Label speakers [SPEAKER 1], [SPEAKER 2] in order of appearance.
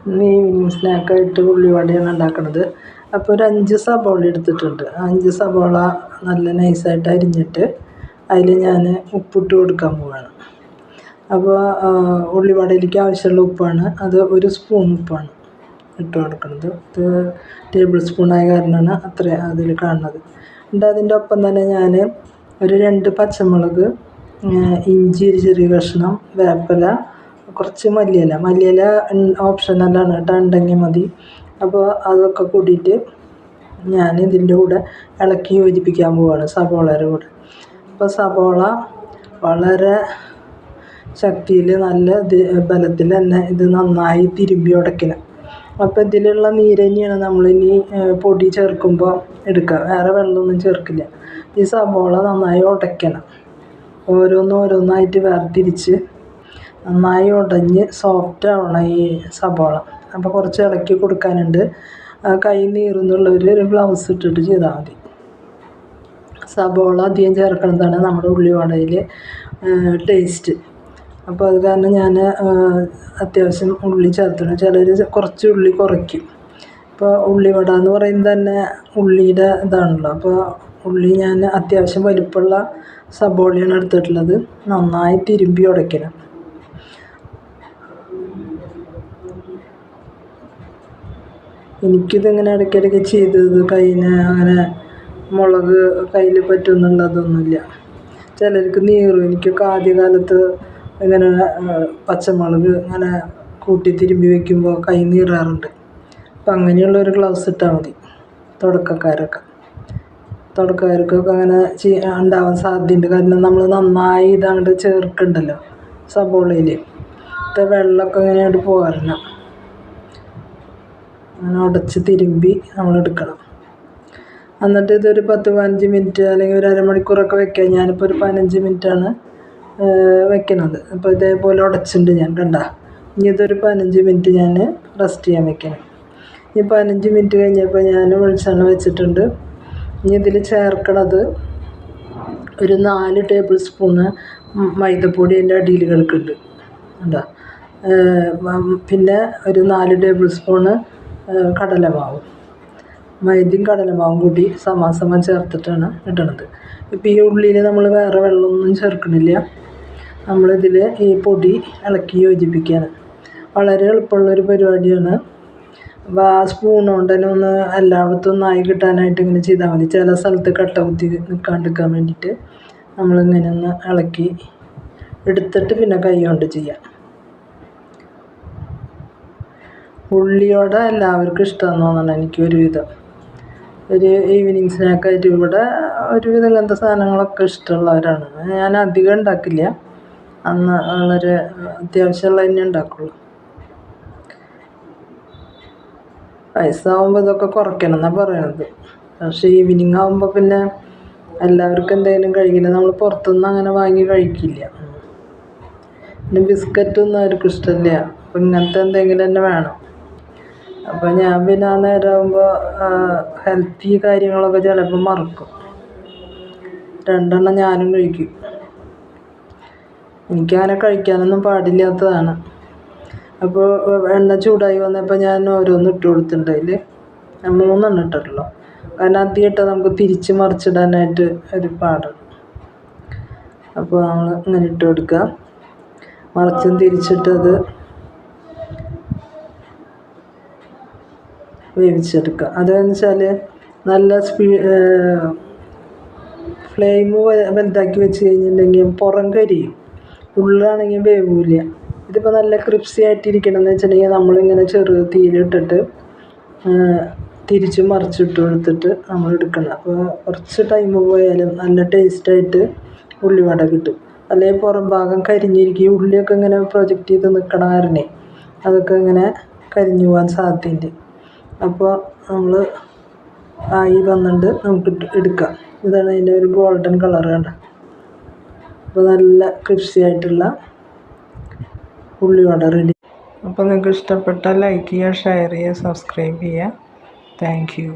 [SPEAKER 1] Evening സ്നാക്കായിട്ട് ഉള്ളിവടയാണ് ഉണ്ടാക്കുന്നത്. അപ്പോൾ ഒരു 5 സബോള എടുത്തിട്ടുണ്ട്. 5 സബോള നല്ല നൈസായിട്ട് അരിഞ്ഞിട്ട് അതിൽ ഞാൻ ഉപ്പിട്ട് കൊടുക്കാൻ പോവുകയാണ്. അപ്പോൾ ഉള്ളിവടയിലേക്ക് ആവശ്യമുള്ള ഉപ്പാണ് അത്. 1 സ്പൂൺ ഉപ്പാണ് ഇട്ട് കൊടുക്കുന്നത്. ഇത് ടേബിൾ സ്പൂണായ കാരണമാണ് അത്ര അതിൽ കാണുന്നത്. എന്നിട്ട് അതിൻ്റെ ഒപ്പം തന്നെ ഞാൻ ഒരു 2 പച്ചമുളക്, ഇഞ്ചി ഒരു ചെറിയ കഷ്ണം, വേപ്പില, കുറച്ച് മല്ലിയില ഓപ്ഷനലാണ് കേട്ടോ, ഉണ്ടെങ്കിൽ മതി. അപ്പോൾ അതൊക്കെ കൂടിയിട്ട് ഞാൻ ഇതിൻ്റെ കൂടെ ഇളക്കി യോജിപ്പിക്കാൻ പോവുകയാണ് സബോളയുടെ കൂടെ. അപ്പോൾ സബോള വളരെ ശക്തിയിൽ നല്ല ബലത്തിൽ തന്നെ ഇത് നന്നായി തിരുമ്പി ഉടയ്ക്കണം. അപ്പോൾ ഇതിലുള്ള നീര് തന്നെയാണ് നമ്മളിനി പൊടി ചേർക്കുമ്പോൾ എടുക്കുക, വേറെ വെള്ളമൊന്നും ചേർക്കില്ല. ഈ സബോള നന്നായി ഉടയ്ക്കണം, ഓരോന്നായിട്ട് വേർതിരിച്ച് നന്നായി ഉടഞ്ഞ് സോഫ്റ്റ് ആവണം ഈ സബോള. അപ്പോൾ കുറച്ച് ഇളക്കി കൊടുക്കാനുണ്ട്. കൈ നീറുന്നുള്ളവർ ഒരു ഗ്ലൗസ് ഇട്ടിട്ട് ചെയ്താൽ മതി. സബോള അധികം ചേർക്കുന്നതാണ് നമ്മുടെ ഉള്ളിവടയിൽ ടേസ്റ്റ്. അപ്പോൾ അത് കാരണം ഞാൻ അത്യാവശ്യം ഉള്ളി ചേർത്തിട്ടുണ്ട്. ചിലർ കുറച്ച് ഉള്ളി കുറയ്ക്കും. ഇപ്പോൾ ഉള്ളിവട എന്ന് പറയുന്നത് തന്നെ ഉള്ളിയുടെ ഇതാണല്ലോ. അപ്പോൾ ഉള്ളി ഞാൻ അത്യാവശ്യം വലിപ്പമുള്ള സബോളയാണ് എടുത്തിട്ടുള്ളത്. നന്നായി തിരുമ്പി ഉടയ്ക്കണം. എനിക്കിതിങ്ങനെ ഇടയ്ക്കിടയ്ക്ക് ചെയ്തത് കയ്യിന് അങ്ങനെ മുളക് കയ്യിൽ പറ്റുമെന്നുള്ളതൊന്നുമില്ല. ചിലർക്ക് നീറും. എനിക്കൊക്കെ ആദ്യകാലത്ത് ഇങ്ങനെ പച്ചമുളക് ഇങ്ങനെ കൂട്ടി തിരുമ്പി വയ്ക്കുമ്പോൾ കൈ നീറാറുണ്ട്. അപ്പം അങ്ങനെയുള്ളൊരു ഗ്ലൗസ് ഇട്ടാൽ മതി. തുടക്കക്കാർക്കൊക്കെ അങ്ങനെ ഉണ്ടാവാൻ സാധ്യതയുണ്ട്. കാരണം നമ്മൾ നന്നായി ഇതങ്ങോട്ട് ചേർക്കുന്നുണ്ടല്ലോ സബോളയിൽ. വെള്ളമൊക്കെ ഇങ്ങനെ പോരണം. അങ്ങനെ ഉടച്ച് തിരുമ്പി നമ്മൾ എടുക്കണം. എന്നിട്ട് ഇതൊരു 10-15 മിനിറ്റ് അല്ലെങ്കിൽ ഒരു അരമണിക്കൂറൊക്കെ വെക്കാം. ഞാനിപ്പോൾ ഒരു 15 മിനിറ്റാണ് വെക്കുന്നത്. അപ്പോൾ ഇതേപോലെ ഉടച്ചിട്ടുണ്ട് ഞാൻ, കണ്ട. ഇനി ഇതൊരു 15 മിനിറ്റ് ഞാൻ റെസ്റ്റ് ചെയ്യാൻ വെക്കണം. ഇനി 15 മിനിറ്റ് കഴിഞ്ഞപ്പോൾ ഞാൻ വെളിച്ചെണ്ണ വെച്ചിട്ടുണ്ട്. ഇനി ഇതിൽ ചേർക്കണത് ഒരു 4 ടേബിൾ സ്പൂണ് മൈദപ്പൊടി എൻ്റെ അടിയിൽ കിടക്കുന്നുണ്ട്, കണ്ടോ. പിന്നെ ഒരു 4 ടേബിൾ സ്പൂണ് കടലമാവും, മൈദയും കടലമാവും കൂടി സമാസമം ചേർത്തിട്ടാണ് ഇടണത്. ഇപ്പോൾ ഈ ഉള്ളിയിൽ നമ്മൾ വേറെ വെള്ളമൊന്നും ചേർക്കണില്ല. നമ്മളിതിൽ ഈ പൊടി ഇളക്കി യോജിപ്പിക്കുകയാണ്. വളരെ എളുപ്പമുള്ളൊരു പരിപാടിയാണ്. അപ്പോൾ ആ സ്പൂൺ കൊണ്ട് തന്നെ ഒന്ന് എല്ലായിടത്തും ഒന്നായി കിട്ടാനായിട്ട് ഇങ്ങനെ ചെയ്താൽ മതി. ചില സ്ഥലത്ത് കട്ട കുത്തി നിൽക്കാണ്ടിരിക്കാൻ വേണ്ടിയിട്ട് നമ്മളിങ്ങനെ ഒന്ന് ഇളക്കി എടുത്തിട്ട് പിന്നെ കൈ കൊണ്ട് ചെയ്യാം. ഉള്ളിവട എല്ലാവർക്കും ഇഷ്ടമാണെന്ന് തോന്നണം. എനിക്ക് ഒരു ഈവനിങ് സ്നാക്കായിട്ട് ഇവിടെ ഒരുവിധം ഇങ്ങനത്തെ സാധനങ്ങളൊക്കെ ഇഷ്ടമുള്ളവരാണ്. ഞാൻ അധികം ഉണ്ടാക്കില്ല, അന്ന് വളരെ അത്യാവശ്യമുള്ള തന്നെ ഉണ്ടാക്കുള്ളൂ. വയസ്സാവുമ്പോൾ ഇതൊക്കെ കുറയ്ക്കണം എന്നാണ് പറയണത്. പക്ഷേ ഈവനിങ് ആകുമ്പോൾ പിന്നെ എല്ലാവർക്കും എന്തെങ്കിലും കഴിക്കില്ല. നമ്മൾ പുറത്തുനിന്ന് അങ്ങനെ വാങ്ങി കഴിക്കില്ല. പിന്നെ ബിസ്ക്കറ്റൊന്നും ആർക്കും ഇഷ്ടമില്ല. അപ്പം ഇങ്ങനത്തെ എന്തെങ്കിലും തന്നെ വേണം. അപ്പോൾ ഞാൻ പിന്നെ ആ നേരമാകുമ്പോൾ ഹെൽത്തി കാര്യങ്ങളൊക്കെ ചിലപ്പോൾ മറക്കും. 2 എണ്ണം ഞാനും കഴിക്കും. എനിക്കങ്ങനെ കഴിക്കാനൊന്നും പാടില്ലാത്തതാണ്. അപ്പോൾ എണ്ണ ചൂടായി വന്നപ്പോൾ ഞാൻ ഓരോന്ന് ഇട്ട് കൊടുത്തിട്ടുണ്ട്. അതിൽ 3 എണ്ണം ഇട്ടിട്ടുള്ളൂ. കാരണം അധികം ഇട്ടാൽ നമുക്ക് തിരിച്ച് മറിച്ചിടാനായിട്ട് ഒരു പാടാണ്. അപ്പോൾ നമ്മൾ ഇങ്ങനെ ഇട്ട് കൊടുക്കുക, മറിച്ചും തിരിച്ചിട്ടത് വേവിച്ചെടുക്കുക. അതെന്ന് വെച്ചാൽ നല്ല ഫ്ലെയിം വലുതാക്കി വെച്ച് കഴിഞ്ഞിട്ടുണ്ടെങ്കിൽ പുറം കരിയും, ഉള്ളാണെങ്കിൽ വേവില്ല. ഇതിപ്പോൾ നല്ല ക്രിപ്സി ആയിട്ടിരിക്കണമെന്ന് വെച്ചിട്ടുണ്ടെങ്കിൽ നമ്മളിങ്ങനെ ചെറു തീയിലിട്ടിട്ട് തിരിച്ചും മറിച്ചിട്ട് കൊടുത്തിട്ട് നമ്മൾ എടുക്കണം. അപ്പോൾ കുറച്ച് ടൈം പോയാലും നല്ല ടേസ്റ്റായിട്ട് ഉള്ളിവട കിട്ടും. അല്ലെങ്കിൽ പുറം ഭാഗം കരിഞ്ഞിരിക്കും. ഉള്ളിയൊക്കെ ഇങ്ങനെ പ്രൊജക്റ്റ് ചെയ്ത് നിൽക്കണ കാരണേ അതൊക്കെ ഇങ്ങനെ കരിഞ്ഞു പോകാൻ സാധ്യതയുണ്ട്. അപ്പോൾ നമ്മൾ ആയി വന്നിട്ട് നമുക്ക് എടുക്കാം. ഇതാണ് അതിൻ്റെ ഒരു ഗോൾഡൻ കളർ, കണ്ട. അപ്പോൾ നല്ല ക്രിപ്സി ആയിട്ടുള്ള ഉള്ളിവട റെഡി. അപ്പോൾ നിങ്ങൾക്ക് ഇഷ്ടപ്പെട്ടാൽ ലൈക്ക് ചെയ്യുക, ഷെയർ ചെയ്യുക, സബ്സ്ക്രൈബ് ചെയ്യുക. Thank you.